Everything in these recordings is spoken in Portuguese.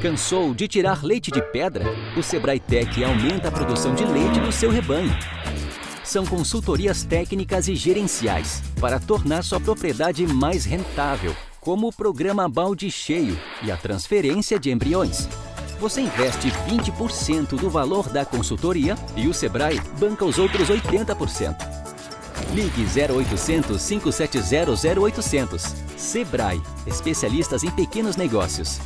Cansou de tirar leite de pedra? O Sebrae Tech aumenta a produção de leite do seu rebanho. São consultorias técnicas e gerenciais para tornar sua propriedade mais rentável, como o programa Balde Cheio e a transferência de embriões. Você investe 20% do valor da consultoria e o Sebrae banca os outros 80%. Ligue 0800 570 0800. Sebrae, especialistas em pequenos negócios.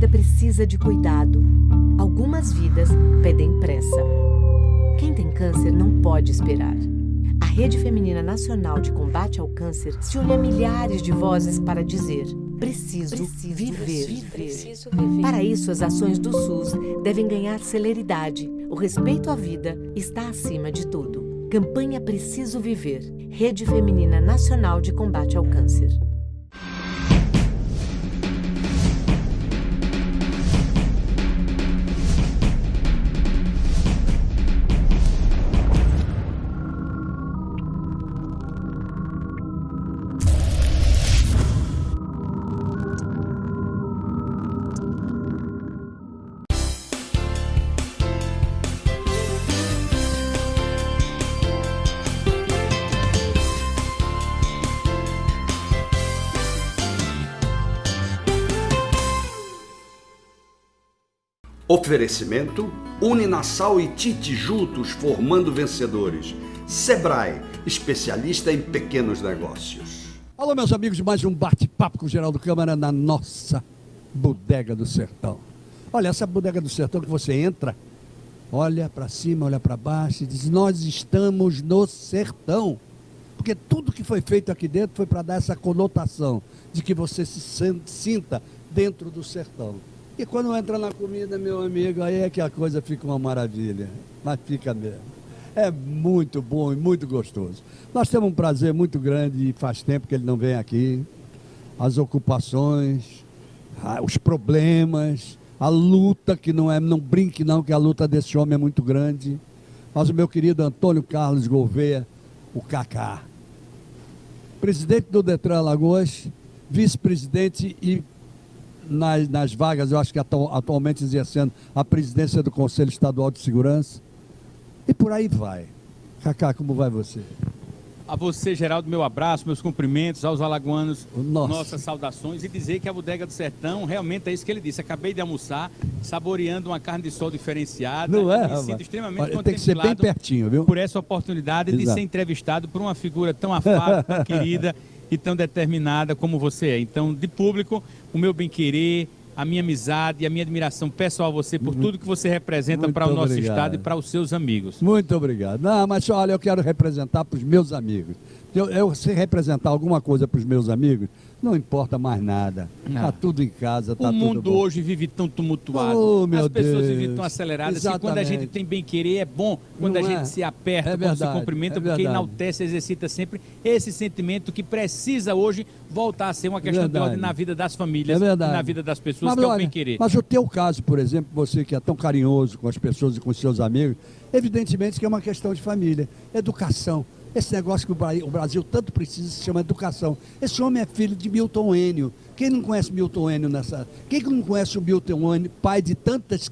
Precisa de cuidado. Algumas vidas pedem pressa. Quem tem câncer não pode esperar. A Rede Feminina Nacional de Combate ao Câncer se une a milhares de vozes para dizer: preciso viver. Para isso, as ações do SUS devem ganhar celeridade. O respeito à vida está acima de tudo. Campanha Preciso Viver. Rede Feminina Nacional de Combate ao Câncer. Oferecimento Uninasal e Tite juntos formando vencedores. Sebrae, especialista em pequenos negócios. Alô, meus amigos, mais um bate-papo com o Geraldo Câmara na nossa Bodega do Sertão. Olha, essa Bodega do Sertão que você entra, olha para cima, olha para baixo e diz: nós estamos no sertão. Porque tudo que foi feito aqui dentro foi para dar essa conotação de que você se sinta dentro do sertão. E quando entra na comida, meu amigo, aí é que a coisa fica uma maravilha. Mas fica mesmo. É muito bom e muito gostoso. Nós temos um prazer muito grande e faz tempo que ele não vem aqui. As ocupações, os problemas, a luta, que não brinque não, que a luta desse homem é muito grande. Mas o meu querido Antônio Carlos Gouveia, o Cacá. Presidente do Detran Alagoas, vice-presidente e nas vagas, eu acho que atualmente exercendo a presidência do Conselho Estadual de Segurança. E por aí vai. Cacá, como vai você? A você, Geraldo, meu abraço, meus cumprimentos, aos alagoanos, nossas saudações, e dizer que a Bodega do Sertão realmente é isso que ele disse. Acabei de almoçar, saboreando uma carne de sol diferenciada. Não é, me sinto extremamente contemplado. Tem que ser bem pertinho, viu? Por essa oportunidade de ser entrevistado por uma figura tão afável, tão querida e tão determinada como você é. Então, de público, o meu bem-querer, a minha amizade e a minha admiração pessoal a você por tudo que você representa para o nosso estado e para os seus amigos. Muito obrigado. Não, mas olha, eu quero representar para os meus amigos. Eu se representar alguma coisa para os meus amigos, não importa mais nada. Está tudo em casa, está tudo bom. O mundo hoje vive tão tumultuado, as pessoas vivem tão aceleradas, que quando a gente tem bem-querer é bom, quando a gente se aperta, quando se cumprimenta, porque enaltece, exercita sempre esse sentimento que precisa hoje voltar a ser uma questão de ordem na vida das famílias, e na vida das pessoas, que é o bem-querer. Mas o teu caso, por exemplo, você que é tão carinhoso com as pessoas e com os seus amigos, evidentemente que é uma questão de família, educação. Esse negócio que o Brasil tanto precisa se chama educação. Esse homem é filho de Milton Enio. Quem não conhece Milton Enio Quem não conhece o Milton Enio, pai de tantas,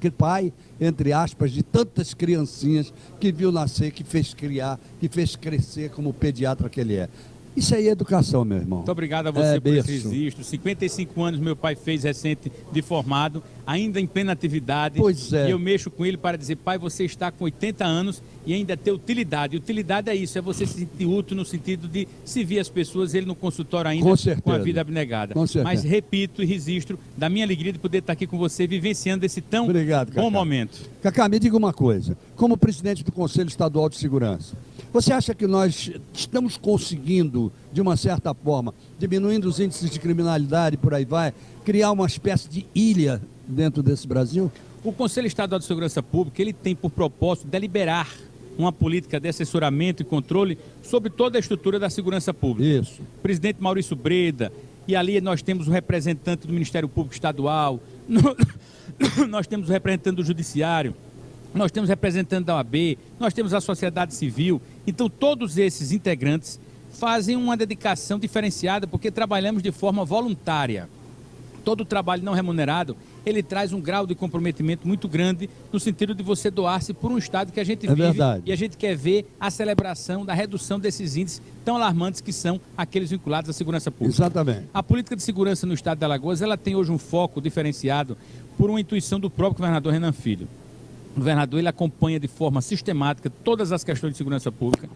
entre aspas, de tantas criancinhas que viu nascer, que fez criar, que fez crescer como pediatra que ele é. Isso aí é educação, meu irmão. Muito obrigado a você por esse registro. 55 anos meu pai fez recente de formado, ainda em plena atividade. Pois é. E eu mexo com ele para dizer: pai, você está com 80 anos e ainda tem utilidade. Utilidade é isso, é você se sentir útil no sentido de servir as pessoas, ele no consultório ainda com a vida abnegada. Mas repito e registro da minha alegria de poder estar aqui com você, vivenciando esse tão bom momento. Cacá, me diga uma coisa. Como presidente do Conselho Estadual de Segurança, Você acha que nós estamos conseguindo, de uma certa forma, diminuindo os índices de criminalidade e por aí vai, criar uma espécie de ilha dentro desse Brasil? O Conselho Estadual de Segurança Pública, ele tem por propósito deliberar uma política de assessoramento e controle sobre toda a estrutura da segurança pública. Isso. O presidente Maurício Breda, e ali nós temos o representante do Ministério Público Estadual, nós temos o representante do Judiciário, nós temos o representante da OAB, nós temos a sociedade civil. Então, todos esses integrantes fazem uma dedicação diferenciada porque trabalhamos de forma voluntária. Todo o trabalho não remunerado, ele traz um grau de comprometimento muito grande no sentido de você doar-se por um estado que a gente vive. Verdade. E a gente quer ver a celebração da redução desses índices tão alarmantes que são aqueles vinculados à segurança pública. Exatamente. A política de segurança no estado de Alagoas, ela tem hoje um foco diferenciado por uma intuição do próprio governador Renan Filho. O governador, ele acompanha de forma sistemática todas as questões de segurança pública.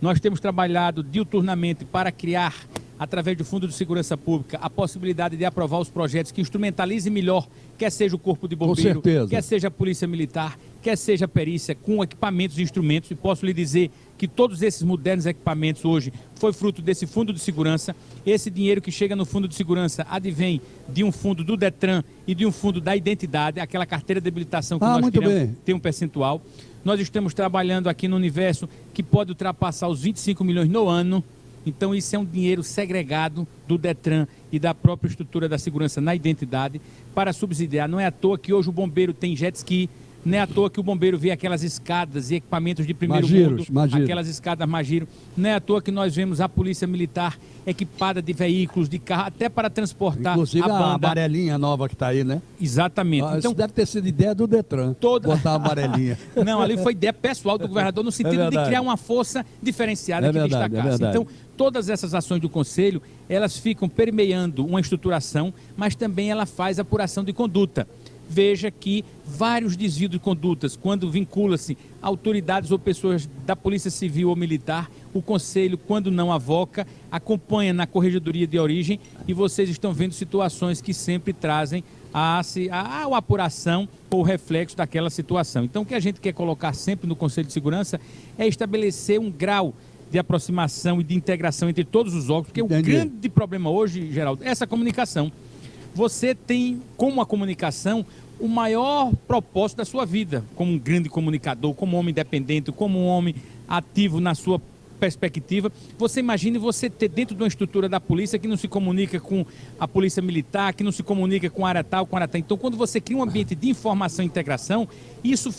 Nós temos trabalhado diuturnamente para criar, através do Fundo de Segurança Pública, a possibilidade de aprovar os projetos que instrumentalizem melhor, quer seja o Corpo de Bombeiro, quer seja a Polícia Militar, quer seja a perícia, com equipamentos e instrumentos. E posso lhe dizer que todos esses modernos equipamentos hoje foi fruto desse Fundo de Segurança. Esse dinheiro que chega no Fundo de Segurança advém de um fundo do Detran e de um fundo da identidade, aquela carteira de habilitação que nós criamos, tem um percentual. Nós estamos trabalhando aqui no universo que pode ultrapassar os 25 milhões no ano. Então, isso é um dinheiro segregado do Detran e da própria estrutura da segurança na identidade para subsidiar. Não é à toa que hoje o bombeiro tem jet ski, não é à toa que o bombeiro vê aquelas escadas e equipamentos de primeiro mundo, aquelas escadas Magiro. Não é à toa que nós vemos a Polícia Militar equipada de veículos, de carro, até para transportar inclusive a banda. A amarelinha nova que está aí, né? Exatamente. Então, então, isso deve ter sido ideia do Detran, botar a amarelinha. Não, ali foi ideia pessoal do governador no sentido de criar uma força diferenciada que destacasse. Então, todas essas ações do Conselho, elas ficam permeando uma estruturação, mas também ela faz apuração de conduta. Veja que vários desvios de condutas, quando vincula-se autoridades ou pessoas da Polícia Civil ou Militar, o Conselho, quando não avoca, acompanha na corregedoria de origem e vocês estão vendo situações que sempre trazem a apuração ou reflexo daquela situação. Então, o que a gente quer colocar sempre no Conselho de Segurança é estabelecer um grau de aproximação e de integração entre todos os órgãos, porque o grande problema hoje, Geraldo, é essa comunicação. Você tem, como a comunicação, o maior propósito da sua vida, como um grande comunicador, como um homem independente, como um homem ativo na sua perspectiva. Você imagine você ter dentro de uma estrutura da polícia que não se comunica com a polícia militar, que não se comunica com a área tal, com a área tal. Então, quando você cria um ambiente de informação e integração, isso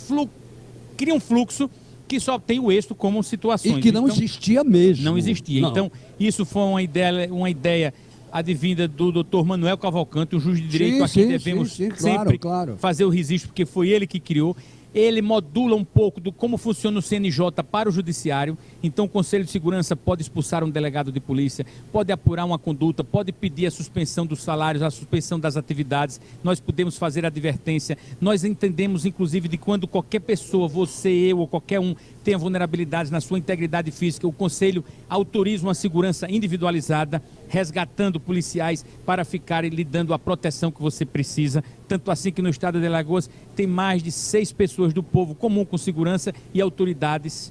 cria um fluxo que só tem o êxito como situações. E que não existia mesmo. Não existia. Não. Então, isso foi uma ideia advinda do doutor Manuel Cavalcante, um juiz de direito a quem devemos sempre fazer o registro, porque foi ele que criou. Ele modula um pouco do como funciona o CNJ para o judiciário. Então o Conselho de Segurança pode expulsar um delegado de polícia, pode apurar uma conduta, pode pedir a suspensão dos salários, a suspensão das atividades. Nós podemos fazer advertência. Nós entendemos, inclusive, de quando qualquer pessoa, você, eu ou qualquer um, tenha vulnerabilidades na sua integridade física, o Conselho autoriza uma segurança individualizada, resgatando policiais para ficarem lhe dando a proteção que você precisa. Tanto assim que no estado de Alagoas tem mais de 6 pessoas do povo comum com segurança e autoridades.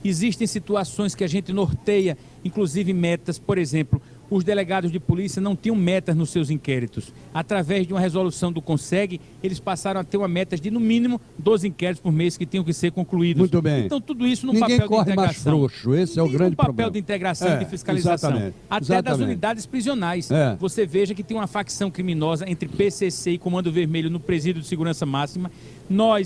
Existem situações que a gente norteia, inclusive metas. Por exemplo, os delegados de polícia não tinham metas nos seus inquéritos. Através de uma resolução do CONSEG, eles passaram a ter uma meta de, no mínimo, 12 inquéritos por mês que tinham que ser concluídos. Muito bem. Então, tudo isso num Ninguém papel de corre integração. mais frouxo, esse é o grande problema. Um papel de integração e de fiscalização. Até das unidades prisionais. Você veja que tem uma facção criminosa entre PCC e Comando Vermelho no Presídio de Segurança Máxima.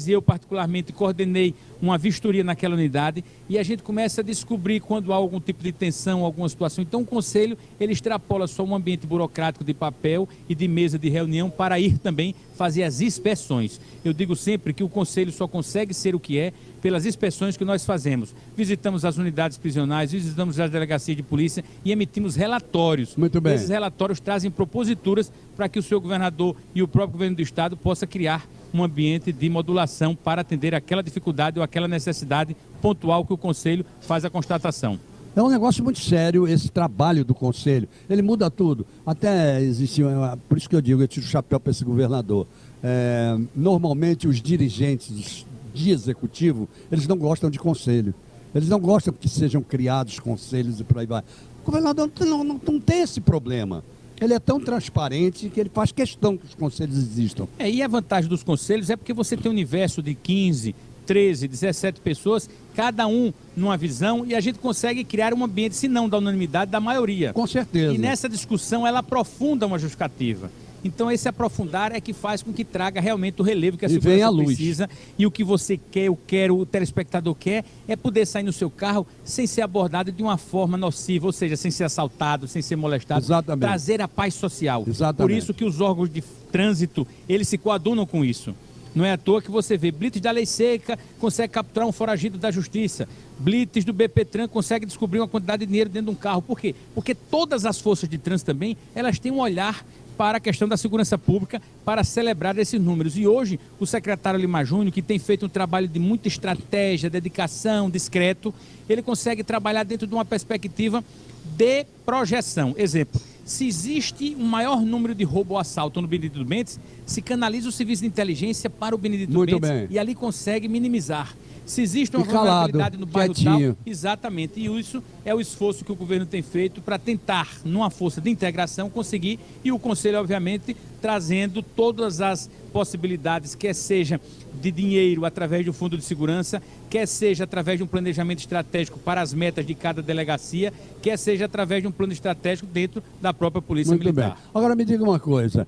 Eu particularmente, coordenei uma vistoria naquela unidade e a gente começa a descobrir quando há algum tipo de tensão, alguma situação. Então, o Conselho, ele extrapola só um ambiente burocrático de papel e de mesa de reunião para ir também fazer as inspeções. Eu digo sempre que o Conselho só consegue ser o que é pelas inspeções que nós fazemos. Visitamos as unidades prisionais, visitamos as delegacias de polícia e emitimos relatórios. Muito bem. Esses relatórios trazem proposituras para que o senhor governador e o próprio governo do estado possa criar um ambiente de modulação para atender aquela dificuldade ou aquela necessidade pontual que o Conselho faz a constatação. É um negócio muito sério esse trabalho do Conselho. Ele muda tudo. Até existe, por isso que eu digo, eu tiro o chapéu para esse governador. Normalmente os dirigentes de executivo, eles não gostam de Conselho. Eles não gostam que sejam criados conselhos e por aí vai. O governador não tem esse problema. Ele é tão transparente que ele faz questão que os conselhos existam. E a vantagem dos conselhos é porque você tem um universo de 15, 13, 17 pessoas, cada um numa visão, e a gente consegue criar um ambiente, se não da unanimidade, da maioria. Com certeza. E nessa discussão ela aprofunda uma justificativa. Então esse aprofundar é que faz com que traga realmente o relevo que a segurança precisa. E o que você quer, o telespectador quer, é poder sair no seu carro sem ser abordado de uma forma nociva, ou seja, sem ser assaltado, sem ser molestado. Exatamente. Trazer a paz social. Exatamente. Por isso que os órgãos de trânsito, eles se coadunam com isso. Não é à toa que você vê blitz da lei seca, consegue capturar um foragido da justiça. Blitz do BPTran consegue descobrir uma quantidade de dinheiro dentro de um carro. Por quê? Porque todas as forças de trânsito também, elas têm um olhar para a questão da segurança pública, para celebrar esses números. E hoje, o secretário Lima Júnior, que tem feito um trabalho de muita estratégia, dedicação, discreto, ele consegue trabalhar dentro de uma perspectiva de projeção. Exemplo, se existe um maior número de roubo ou assalto no Benedito Bentes, se canaliza o serviço de inteligência para o Benedito Bentes e ali consegue minimizar. Se existe uma vulnerabilidade no bairro tal, exatamente, e isso é o esforço que o governo tem feito para tentar, numa força de integração, conseguir, e o Conselho, obviamente, trazendo todas as possibilidades, quer seja de dinheiro através do Fundo de Segurança, quer seja através de um planejamento estratégico para as metas de cada delegacia, quer seja através de um plano estratégico dentro da própria Polícia Militar. Bem. Agora me diga uma coisa,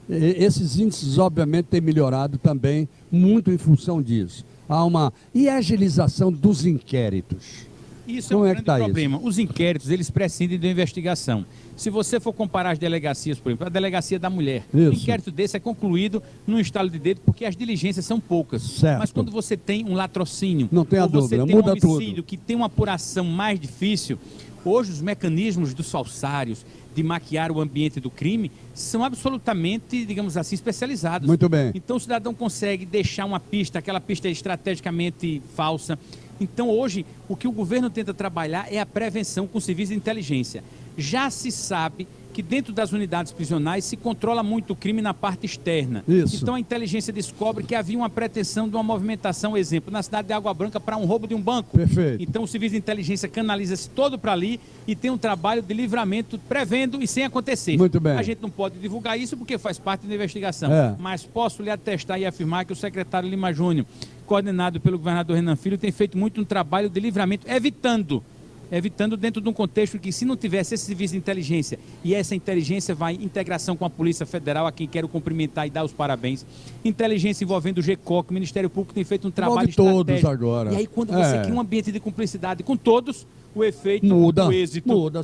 esses índices obviamente têm melhorado também muito em função disso. Há uma agilização dos inquéritos. Isso é um grande problema. Os inquéritos, eles prescindem da investigação. Se você for comparar as delegacias, por exemplo, a delegacia da mulher, o inquérito desse é concluído num estalo de dedo porque as diligências são poucas. Certo. Mas quando você tem um latrocínio, não tem a dúvida, você tem muda um homicídio tudo, que tem uma apuração mais difícil, hoje os mecanismos dos falsários de maquiar o ambiente do crime são absolutamente, digamos assim, especializados. Muito bem. Então o cidadão consegue deixar uma pista, aquela pista é estrategicamente falsa. Então hoje o que o governo tenta trabalhar é a prevenção com serviços de inteligência. Já se sabe que dentro das unidades prisionais se controla muito o crime na parte externa. Isso. Então a inteligência descobre que havia uma pretensão de uma movimentação, exemplo, na cidade de Água Branca para um roubo de um banco. Perfeito. Então o serviço de inteligência canaliza-se todo para ali e tem um trabalho de livramento prevendo e sem acontecer. Muito bem. A gente não pode divulgar isso porque faz parte da investigação. Mas posso lhe atestar e afirmar que o secretário Lima Júnior, coordenado pelo governador Renan Filho, tem feito muito um trabalho de livramento, evitando dentro de um contexto que, se não tivesse esse serviço de inteligência, e essa inteligência vai em integração com a Polícia Federal, a quem quero cumprimentar e dar os parabéns, inteligência envolvendo o GECOC, o Ministério Público tem feito um trabalho estratégico. Todos agora. E aí, quando você cria um ambiente de cumplicidade com todos, o efeito, muda, o êxito, muda,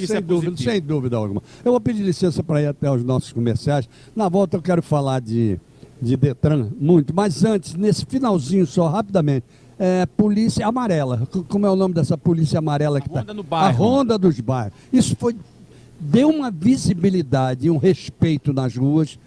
sem dúvida alguma. Eu vou pedir licença para ir até os nossos comerciais. Na volta eu quero falar de Detran, muito, mas antes, nesse finalzinho só, rapidamente, polícia amarela. Como é o nome dessa polícia amarela que está? Ronda no bairro. A Ronda dos Bairros. Isso deu uma visibilidade, um respeito nas ruas,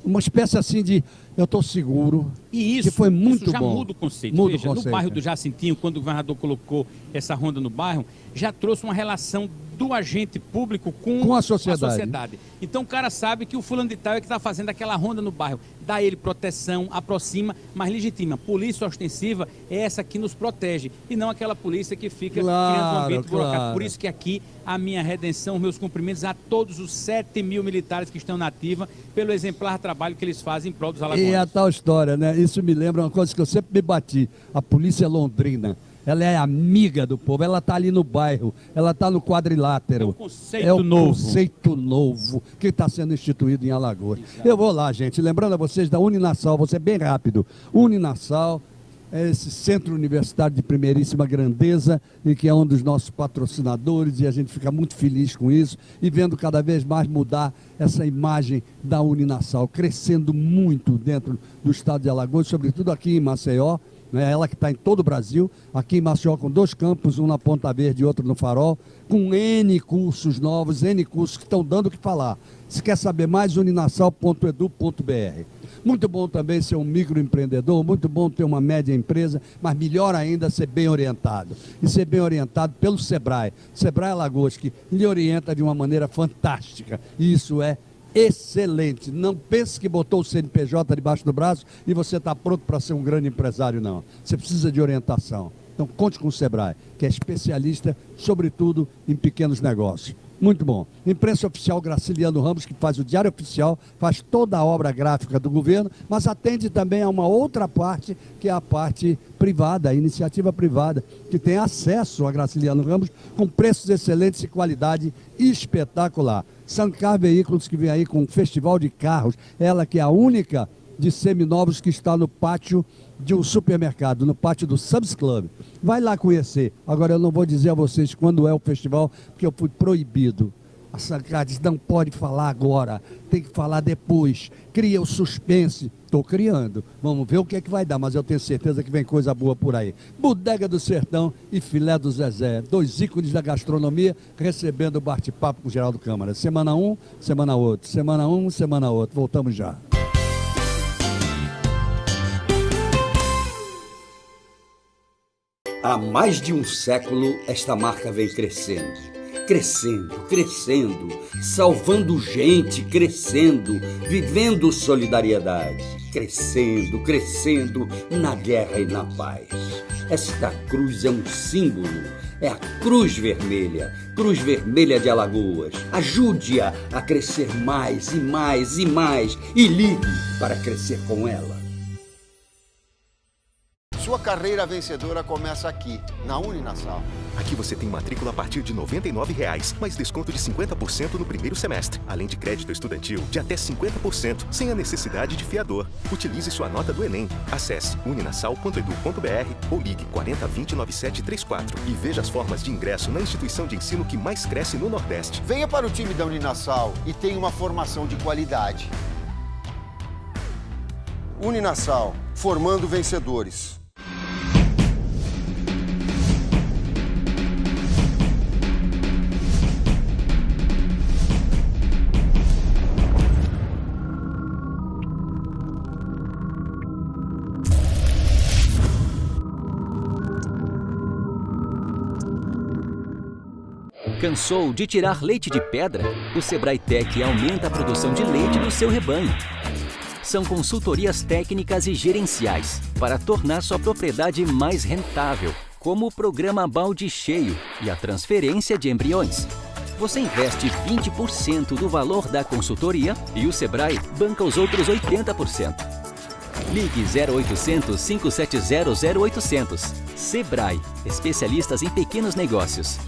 uma espécie assim de eu estou seguro. E isso, que foi muito isso já bom. muda o conceito. Muda Veja, o conceito. No bairro do Jacintinho, quando o governador colocou essa ronda no bairro, já trouxe uma relação do agente público com a sociedade. Então o cara sabe que o fulano de tal é que está fazendo aquela ronda no bairro. Dá ele proteção, aproxima, mas legitima. Polícia ostensiva é essa que nos protege e não aquela polícia que fica criando um ambiente burocrático. Por isso que aqui a minha redenção, meus cumprimentos a todos os 7.000 militares que estão na ativa pelo exemplar trabalho que eles fazem em prol dos alagoanos. E a tal história, né? Isso me lembra uma coisa que eu sempre me bati. A polícia londrina. Ela é amiga do povo, ela está ali no bairro, ela está no quadrilátero. É um conceito novo que está sendo instituído em Alagoas. Exato. Eu vou lá, gente. Lembrando a vocês da Uninasal, vou ser bem rápido. Uninasal é esse centro universitário de primeiríssima grandeza e que é um dos nossos patrocinadores e a gente fica muito feliz com isso e vendo cada vez mais mudar essa imagem da Uninasal, crescendo muito dentro do estado de Alagoas, sobretudo aqui em Maceió. Ela que está em todo o Brasil, aqui em Maceió com 2 campos, um na Ponta Verde e outro no Farol, com N cursos novos, N cursos que estão dando o que falar. Se quer saber mais, uninasal.edu.br. Muito bom também ser um microempreendedor, muito bom ter uma média empresa, mas melhor ainda ser bem orientado. E ser bem orientado pelo Sebrae. Sebrae Alagoas, que lhe orienta de uma maneira fantástica. E isso é excelente. Não pense que botou o CNPJ debaixo do braço e você está pronto para ser um grande empresário, não. Você precisa de orientação. Então conte com o Sebrae, que é especialista, sobretudo, em pequenos negócios. Muito bom. Imprensa Oficial Graciliano Ramos, que faz o Diário Oficial, faz toda a obra gráfica do governo, mas atende também a uma outra parte, que é a parte privada, a iniciativa privada, que tem acesso a Graciliano Ramos com preços excelentes e qualidade espetacular. Sancar Veículos, que vem aí com um festival de carros, ela que é a única de seminovos que está no pátio de um supermercado, no pátio do Sam's Club. Vai lá conhecer. Agora eu não vou dizer a vocês quando é o festival, porque eu fui proibido. A Sancar diz, não pode falar agora, tem que falar depois. Cria o suspense. Estou criando. Vamos ver o que é que vai dar, mas eu tenho certeza que vem coisa boa por aí. Bodega do Sertão e Filé do Zezé, 2 ícones da gastronomia, recebendo o bate-papo com o Geraldo Câmara. Semana 1, semana outra. Semana 1, semana outra. Voltamos já. Há mais de um século, esta marca vem crescendo, salvando gente, crescendo, vivendo solidariedade, crescendo na guerra e na paz. Esta cruz é um símbolo, é a Cruz Vermelha de Alagoas. Ajude-a a crescer mais e mais e mais e ligue para crescer com ela. Sua carreira vencedora começa aqui, na Uninasal. Aqui você tem matrícula a partir de R$ 99,00, mais desconto de 50% no primeiro semestre, além de crédito estudantil de até 50%, sem a necessidade de fiador. Utilize sua nota do Enem. Acesse uninasal.edu.br ou ligue 4020-9734 e veja as formas de ingresso na instituição de ensino que mais cresce no Nordeste. Venha para o time da Uninasal e tenha uma formação de qualidade. Uninasal, formando vencedores. Cansou de tirar leite de pedra? O Sebrae Tech aumenta a produção de leite do seu rebanho. São consultorias técnicas e gerenciais para tornar sua propriedade mais rentável, como o programa Balde Cheio e a transferência de embriões. Você investe 20% do valor da consultoria e o Sebrae banca os outros 80%. Ligue 0800 570 0800. Sebrae, especialistas em pequenos negócios.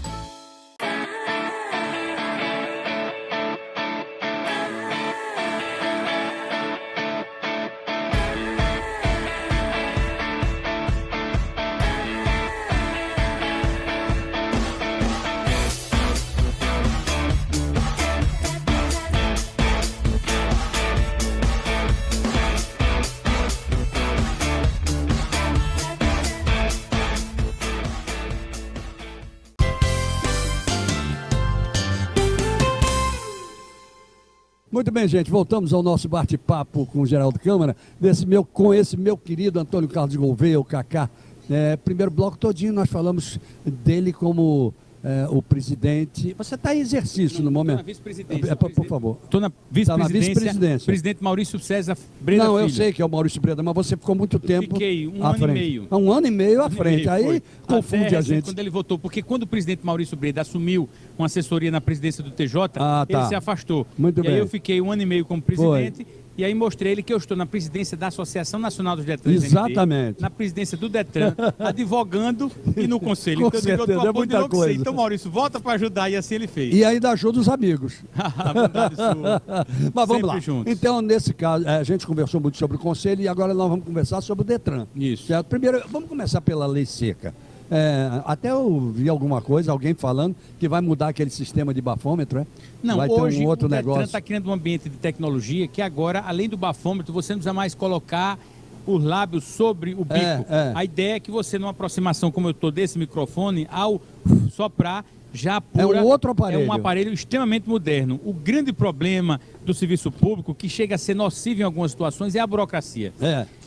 Muito bem, gente, voltamos ao nosso bate-papo com o Geraldo Câmara, com esse meu querido Antônio Carlos Gouveia, o Cacá. Primeiro bloco todinho nós falamos dele como o presidente. Você está em exercício no momento? Estou na vice-presidência. Por favor. Estou na vice-presidência. Presidente Maurício César Breda Não, Filho. eu sei que é o Maurício Breda, mas você ficou muito tempo Fiquei um à ano frente. e meio. Um ano e meio à frente. Aí confunde Até a gente. quando ele votou, porque quando o presidente Maurício Breda assumiu uma assessoria na presidência do TJ, ele se afastou. Muito bem. Aí eu fiquei um ano e meio como presidente. E aí mostrei ele que eu estou na presidência da Associação Nacional dos Detrans. Exatamente. Na presidência do Detran, advogando e no conselho. Com Então certeza, eu é muita coisa. então, Maurício, volta para ajudar. E assim ele fez. E ainda ajuda os amigos. Bondade sua. Mas vamos Sempre lá. juntos. Então, nesse caso, a gente conversou muito sobre o conselho e agora nós vamos conversar sobre o Detran. Isso. Certo? Primeiro, vamos começar pela lei seca. Até eu vi alguma coisa, alguém falando que vai mudar aquele sistema de bafômetro, Não, vai hoje ter um outro o Detran negócio. está criando um ambiente de tecnologia que agora, além do bafômetro, você não precisa mais colocar os lábios sobre o bico. A ideia é que você, numa aproximação como eu estou desse microfone, ao soprar, já apura. É um outro aparelho. É um aparelho extremamente moderno. O grande problema do serviço público, que chega a ser nocivo em algumas situações, é a burocracia.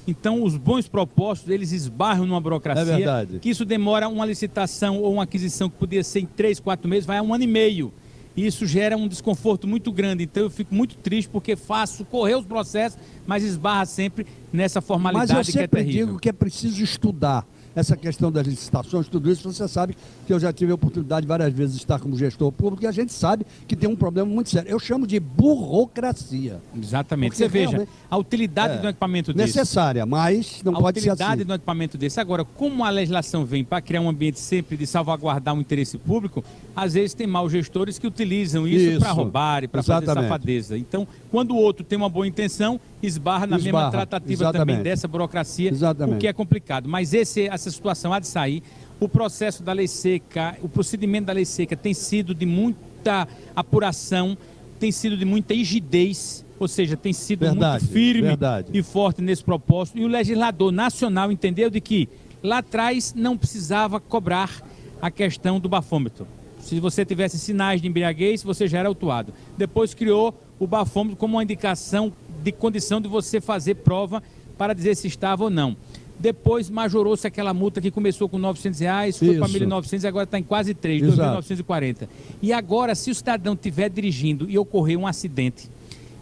Então, os bons propósitos, eles esbarram numa burocracia. É verdade. Que isso demora uma licitação ou uma aquisição que podia ser em 3, 4 meses, vai a 1 ano e meio. E isso gera um desconforto muito grande. Então, eu fico muito triste porque faço correr os processos, mas esbarra sempre nessa formalidade que é terrível. Mas eu sempre digo que é preciso estudar. essa questão das licitações, tudo isso, você sabe que eu já tive a oportunidade várias vezes de estar como gestor público e a gente sabe que tem um problema muito sério. Eu chamo de burocracia. Exatamente. Porque você veja, a utilidade do equipamento desse. Necessária, mas não pode ser assim. A utilidade do equipamento desse. Agora, como a legislação vem para criar um ambiente sempre de salvaguardar o interesse público, às vezes tem maus gestores que utilizam isso para roubar e para fazer safadeza. Então, quando o outro tem uma boa intenção, esbarra na mesma tratativa também dessa burocracia, o que é complicado. Mas essa situação há de sair. O processo da lei seca, o procedimento da lei seca tem sido de muita apuração, tem sido de muita rigidez, ou seja, tem sido muito firme e forte nesse propósito. E o legislador nacional entendeu de que lá atrás não precisava cobrar a questão do bafômetro. Se você tivesse sinais de embriaguez, você já era autuado. Depois criou o bafômetro como uma indicação de condição de você fazer prova para dizer se estava ou não. Depois majorou-se aquela multa que começou com R$900, foi para 1.900 e agora está em quase 3, 2.940. E agora, se o cidadão estiver dirigindo e ocorrer um acidente,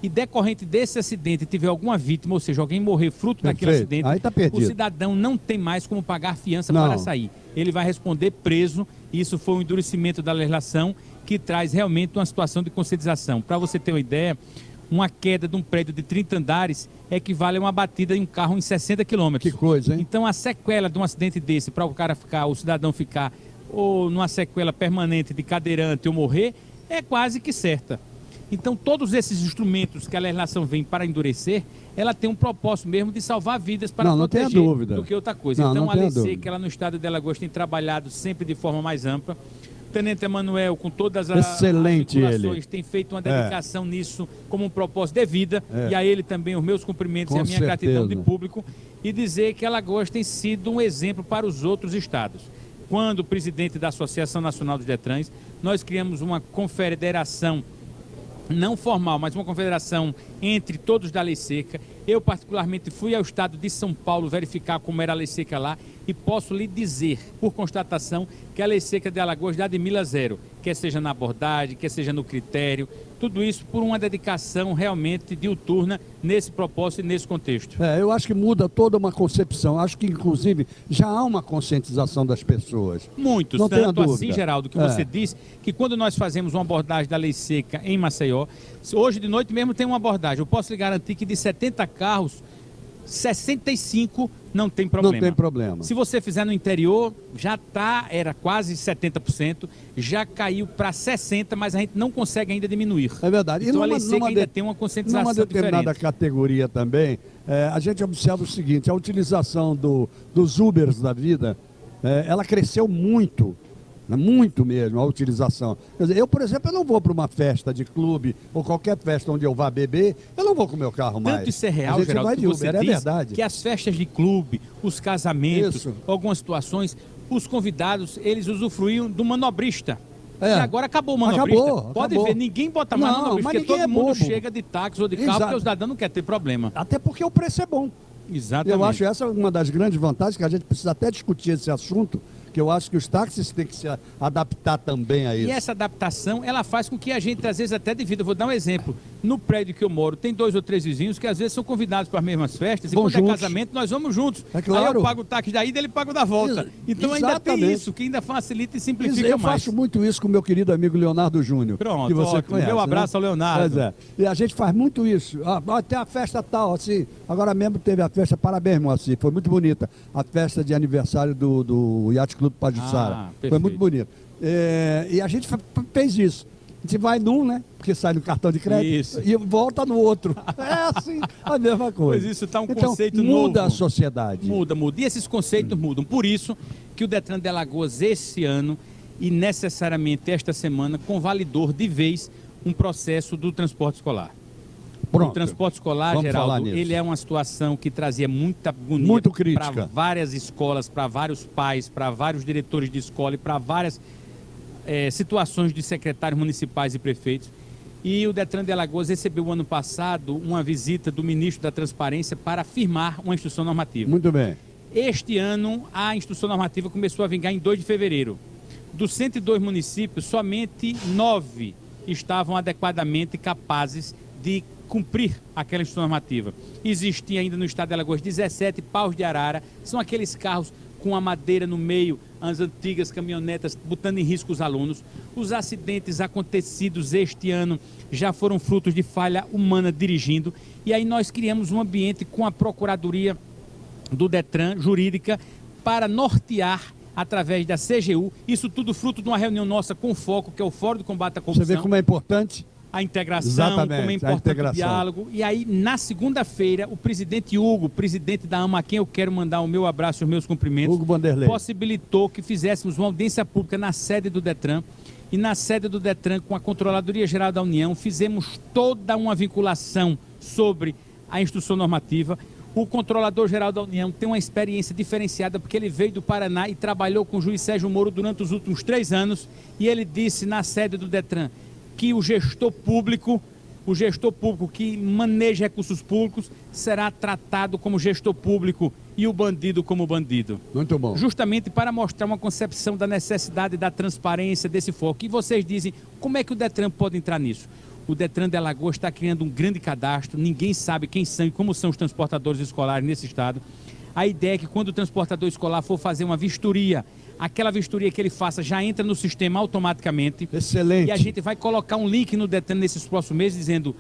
e decorrente desse acidente tiver alguma vítima, ou seja, alguém morrer fruto daquele acidente, o cidadão não tem mais como pagar fiança para sair. Ele vai responder preso. Isso foi um endurecimento da legislação que traz realmente uma situação de conscientização. Para você ter uma ideia, uma queda de um prédio de 30 andares equivale a uma batida em um carro em 60 km. Que coisa, hein? Então, a sequela de um acidente desse, para o cara ficar, o cidadão ficar, ou numa sequela permanente de cadeirante ou morrer, é quase que certa. Então, todos esses instrumentos que a legislação vem para endurecer, ela tem um propósito mesmo de salvar vidas para proteger do que outra coisa. Então, a lei seca, ela no estado de Alagoas tem trabalhado sempre de forma mais ampla. O Tenente Emanuel, com todas as articulações, tem feito uma dedicação nisso como um propósito de vida, e a ele também os meus cumprimentos e a minha gratidão de público, e dizer que Alagoas tem sido um exemplo para os outros estados. Quando presidente da Associação Nacional dos Detrans, nós criamos uma confederação não formal, mas uma confederação entre todos da lei seca. Eu particularmente fui ao estado de São Paulo verificar como era a lei seca lá e posso lhe dizer, por constatação, que a lei seca de Alagoas dá de 1000 a 0, quer seja na abordagem, quer seja no critério, tudo isso por uma dedicação realmente diuturna nesse propósito e nesse contexto. Eu acho que muda toda uma concepção, acho que inclusive já há uma conscientização das pessoas. Muitos, tanto assim, Geraldo, que você disse que quando nós fazemos uma abordagem da lei seca em Maceió, hoje de noite mesmo tem uma abordagem, eu posso lhe garantir que de 70 carros, 65 não tem problema. Não tem problema. Se você fizer no interior, já era quase 70%, já caiu para 60%, mas a gente não consegue ainda diminuir. É verdade. Então a lei seca ainda tem uma conscientização diferente. Numa determinada diferente. Categoria também, a gente observa o seguinte, a utilização dos Ubers da vida, ela cresceu muito. Muito mesmo, a utilização. Quer dizer, eu, por exemplo, eu não vou para uma festa de clube ou qualquer festa onde eu vá beber, eu não vou com o meu carro mais. Tanto isso é real, Geraldo, que você diz verdade. Que as festas de clube, os casamentos, algumas situações, os convidados, eles usufruíam do manobrista. E agora acabou o manobrista. Pode ver, ninguém bota mais manobrista, porque todo mundo chega de táxi ou de carro, porque o cidadão não quer ter problema. Até porque o preço é bom. Exatamente. Eu acho essa uma das grandes vantagens, que a gente precisa até discutir esse assunto, que eu acho que os táxis têm que se adaptar também a isso. E essa adaptação, ela faz com que a gente, às vezes, até devido, eu vou dar um exemplo, no prédio que eu moro, tem 2 ou 3 vizinhos que às vezes são convidados para as mesmas festas, e quando é casamento, nós vamos juntos. É claro. Aí eu pago o táxi da ida e ele paga o da volta. Então ainda tem isso, que ainda facilita e simplifica mais. Eu faço muito isso com o meu querido amigo Leonardo Júnior. Pronto, que você conhece, meu abraço ao Leonardo. Pois é. E a gente faz muito isso. Tem a festa tal, assim, agora mesmo teve a festa, parabéns, Moacir, foi muito bonita. A festa de aniversário do Yacht Clube Pajuçara. Foi muito bonito. E a gente fez isso. A gente vai num, né? Porque sai no cartão de crédito e volta no outro. É assim, a mesma coisa. Pois isso está um conceito novo. Muda a sociedade. Muda. E esses conceitos mudam. Por isso que o Detran de Alagoas, esse ano, e necessariamente esta semana, convalidou de vez um processo do transporte escolar. Pronto. O transporte escolar, Geraldo, ele é uma situação que trazia muita agonia para várias escolas, para vários pais, para vários diretores de escola e para várias situações de secretários municipais e prefeitos. E o Detran de Alagoas recebeu ano passado uma visita do ministro da Transparência para firmar uma instrução normativa. Muito bem. Este ano, a instrução normativa começou a vingar em 2 de fevereiro. Dos 102 municípios, somente 9 estavam adequadamente capazes de cumprir aquela instrução normativa. Existia ainda no estado de Alagoas 17 paus de arara, são aqueles carros com a madeira no meio, as antigas caminhonetas, botando em risco os alunos. Os acidentes acontecidos este ano já foram frutos de falha humana dirigindo. E aí nós criamos um ambiente com a Procuradoria do Detran, jurídica, para nortear através da CGU, isso tudo fruto de uma reunião nossa com o FOCO, que é o Fórum de Combate à Corrupção. Você vê como é importante? A integração, exatamente, como é importante o diálogo. E aí, na segunda-feira, o presidente Hugo, presidente da AMA, a quem eu quero mandar o meu abraço e os meus cumprimentos, Hugo Vanderlei, possibilitou que fizéssemos uma audiência pública na sede do Detran. E na sede do Detran, com a Controladoria Geral da União, fizemos toda uma vinculação sobre a instrução normativa. O Controlador-Geral da União tem uma experiência diferenciada porque ele veio do Paraná e trabalhou com o juiz Sérgio Moro durante os últimos 3 anos e ele disse na sede do Detran que o gestor público que maneja recursos públicos será tratado como gestor público e o bandido como bandido. Muito bom. Justamente para mostrar uma concepção da necessidade da transparência desse foco. E vocês dizem, como é que o Detran pode entrar nisso? O Detran de Alagoas está criando um grande cadastro, ninguém sabe quem são e como são os transportadores escolares nesse estado. A ideia é que quando o transportador escolar for fazer uma vistoria, aquela vistoria que ele faça já entra no sistema automaticamente. Excelente. E a gente vai colocar um link no Detran nesses próximos meses dizendo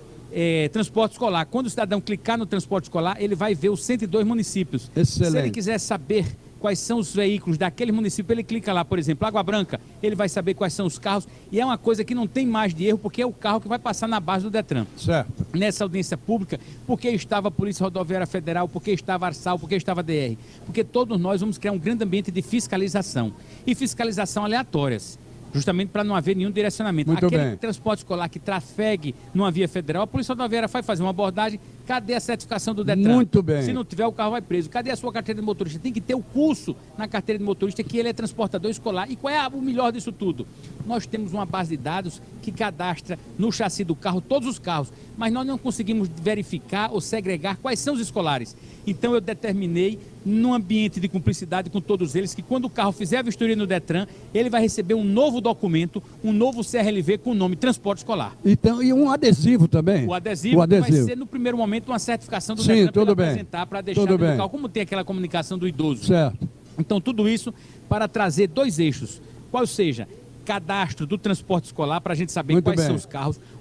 transporte escolar. Quando o cidadão clicar no transporte escolar, ele vai ver os 102 municípios. Excelente. Se ele quiser saber quais são os veículos daquele município, ele clica lá, por exemplo, Água Branca, ele vai saber quais são os carros, e é uma coisa que não tem mais de erro, porque é o carro que vai passar na base do Detran. Certo. Nessa audiência pública, porque estava a Polícia Rodoviária Federal, porque estava a Arsal, porque estava a DR, porque todos nós vamos criar um grande ambiente de fiscalização, e fiscalização aleatórias, justamente para não haver nenhum direcionamento. Muito Aquele bem. transporte escolar que trafegue numa via federal, a Polícia Rodoviária vai fazer uma abordagem, cadê a certificação do Detran? Muito bem. Se não tiver, o carro vai preso. Cadê a sua carteira de motorista? Tem que ter o curso na carteira de motorista que ele é transportador escolar. E qual é o melhor disso tudo? Nós temos uma base de dados que cadastra no chassi do carro todos os carros, mas nós não conseguimos verificar ou segregar quais são os escolares. Então eu determinei, num ambiente de cumplicidade com todos eles, que quando o carro fizer a vistoria no Detran, ele vai receber um novo documento, um novo CRLV com o nome Transporte Escolar. Então, e um adesivo também? O adesivo vai ser, no primeiro momento, uma certificação do Detran para apresentar, para deixar no local, como tem aquela comunicação do idoso. Certo. Então, tudo isso para trazer 2 eixos, qual seja, cadastro do transporte escolar, para a gente saber quais são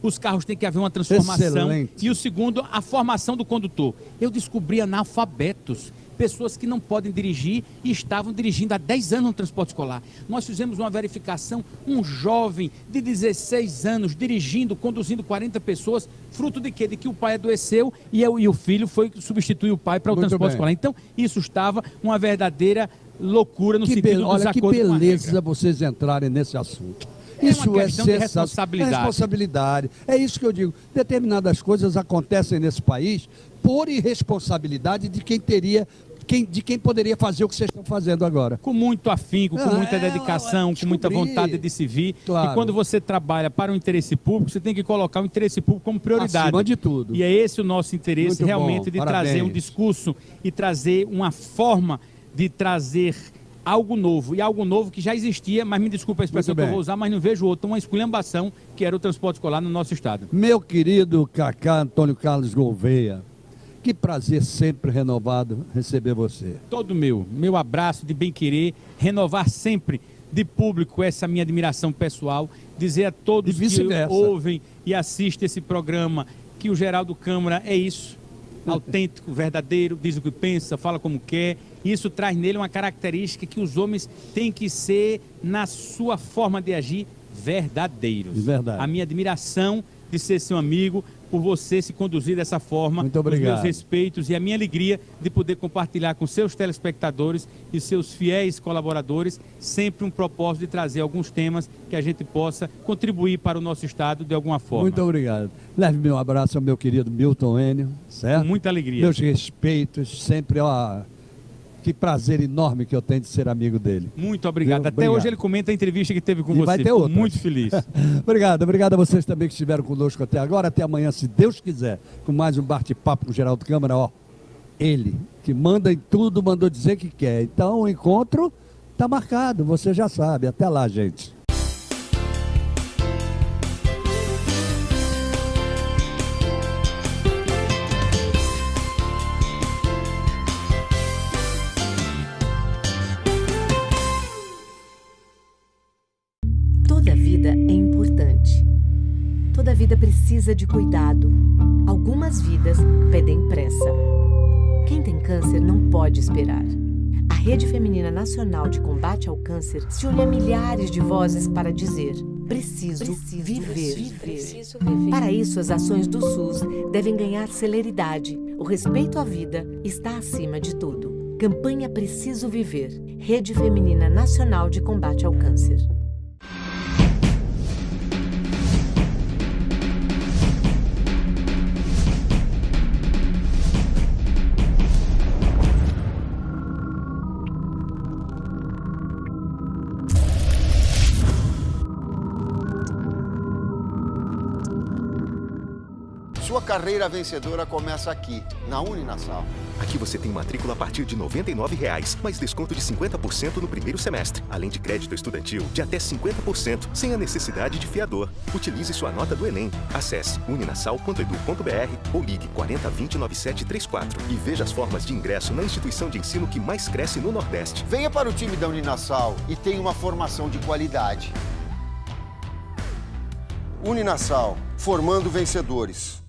os carros têm que haver uma transformação. Excelente. E o segundo, a formação do condutor. Eu descobri analfabetos, pessoas que não podem dirigir e estavam dirigindo há 10 anos no transporte escolar. Nós fizemos uma verificação, um jovem de 16 anos dirigindo, conduzindo 40 pessoas, fruto de quê? De que o pai adoeceu e o filho foi substituir o pai para o transporte escolar. Então, isso estava uma verdadeira loucura no sentido dos acordos com a regra. Olha que beleza vocês entrarem nesse assunto. Isso é responsabilidade. É isso que eu digo. Determinadas coisas acontecem nesse país por irresponsabilidade de quem poderia fazer o que vocês estão fazendo agora. Com muito afinco, com muita dedicação, com muita vontade de se vir. Claro. E quando você trabalha para o interesse público, você tem que colocar o interesse público como prioridade. Acima de tudo. E é esse o nosso interesse, muito realmente, bom. de Parabéns. trazer um discurso e trazer uma forma de trazer algo novo. E algo novo que já existia, mas me desculpa a expressão que eu vou usar, mas não vejo outra, uma esculhambação, que era o transporte escolar no nosso estado. Meu querido Cacá Antônio Carlos Gouveia, que prazer sempre renovado receber você. Todo meu abraço de bem-querer, renovar sempre de público essa minha admiração pessoal, dizer a todos que ouvem e assistem esse programa que o Geraldo Câmara é isso, autêntico, verdadeiro, diz o que pensa, fala como quer. Isso traz nele uma característica que os homens têm que ser, na sua forma de agir, verdadeiros. Verdade. A minha admiração de ser seu amigo, por você se conduzir dessa forma. Muito obrigado. Os meus respeitos e a minha alegria de poder compartilhar com seus telespectadores e seus fiéis colaboradores sempre um propósito de trazer alguns temas que a gente possa contribuir para o nosso estado de alguma forma. Muito obrigado. Leve meu abraço ao meu querido Milton Enio, certo? Com muita alegria. Meus respeitos, sempre, que prazer enorme que eu tenho de ser amigo dele. Muito obrigado. Até hoje ele comenta a entrevista que teve com você. Vai ter outra. Muito feliz. Obrigado a vocês também que estiveram conosco até agora. Até amanhã, se Deus quiser, com mais um bate-papo com o Geraldo Câmara. Ele, que manda em tudo, mandou dizer que quer. Então o encontro está marcado, você já sabe. Até lá, gente. vida precisa de cuidado. Algumas vidas pedem pressa. Quem tem câncer não pode esperar. A Rede Feminina Nacional de Combate ao Câncer se une a milhares de vozes para dizer: preciso viver. Para isso, as ações do SUS devem ganhar celeridade. O respeito à vida está acima de tudo. Campanha Preciso Viver. Rede Feminina Nacional de Combate ao Câncer. Sua carreira vencedora começa aqui, na Uninasal. Aqui você tem matrícula a partir de R$ 99,00, mais desconto de 50% no primeiro semestre, além de crédito estudantil de até 50%, sem a necessidade de fiador. Utilize sua nota do Enem. Acesse uninasal.edu.br ou ligue 4020-9734 e veja as formas de ingresso na instituição de ensino que mais cresce no Nordeste. Venha para o time da Uninasal e tenha uma formação de qualidade. Uninasal, formando vencedores.